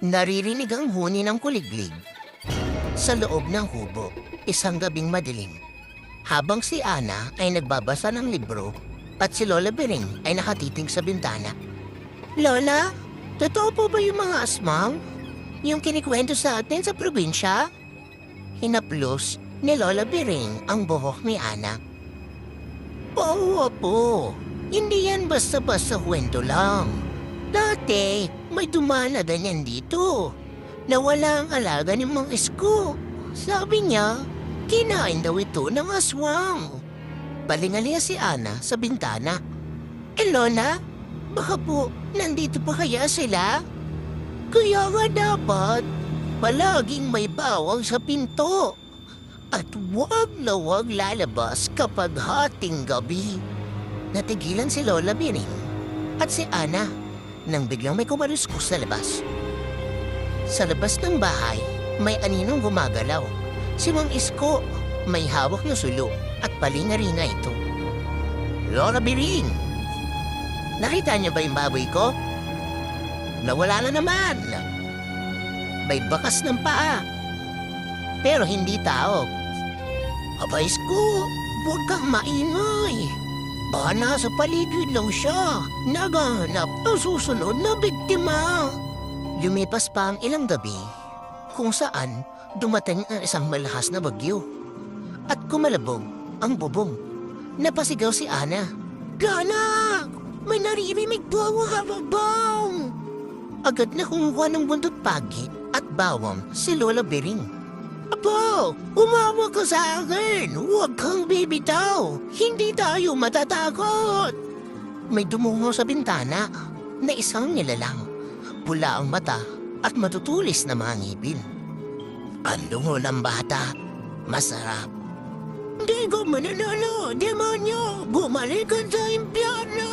Naririnig ang huni ng kuliglig. Sa loob ng hubo, isang gabing madilim. Habang si Ana ay nagbabasa ng libro at si Lola Bering ay nakatitig sa bintana. Lola, totoo po ba yung mga asmang? Yung kinikwento sa atin sa probinsya? Hinaplos ni Lola Bering ang buhok ni Ana. Oo po, hindi yan basta-basta kwento lang. Dati, may dumaan na ganyan dito. Nawala ang alaga ni Mang Isko. Sabi niya, kinain daw ito ng aswang. Balingalia si Ana sa bintana. Lola, baka po nandito pa kaya sila? Kaya nga dapat, palaging may bawal sa pinto. At huwag na huwag lalabas kapag hating gabi. Natigilan si Lola Biring at si Ana nang biglang may kumaluskos sa labas. Sa labas ng bahay, may aninong gumagalaw. Si Mang Isko may hawak na sulo at palingaringa ito. Lola Biring, nakita niyo ba yung baboy ko? Nawala na naman. May bakas ng paa. Pero hindi tao. Aba Isko, huwag kang maingay. Baka nasa paligid lang siya. Naghahanap ng susunod na biktima. Lumipas pa ang ilang gabi kung saan dumating ang isang malakas na bagyo. At kumalabog ang bubong. Napasigaw si Ana. Ganak! May naririnig po ang hababang! Agad na kumuha ng bundot pagi at bawang si Lola Bering. Apo, umawa ka sa akin! Huwag kang bibitaw! Hindi tayo matatakot! May dumungo sa bintana na isang nilalang. Pula ang mata at matutulis na mga ngipin. Ang dungo ng bata, masarap. Hindi ko mananalo, demonyo! Bumalik ka sa impyerno!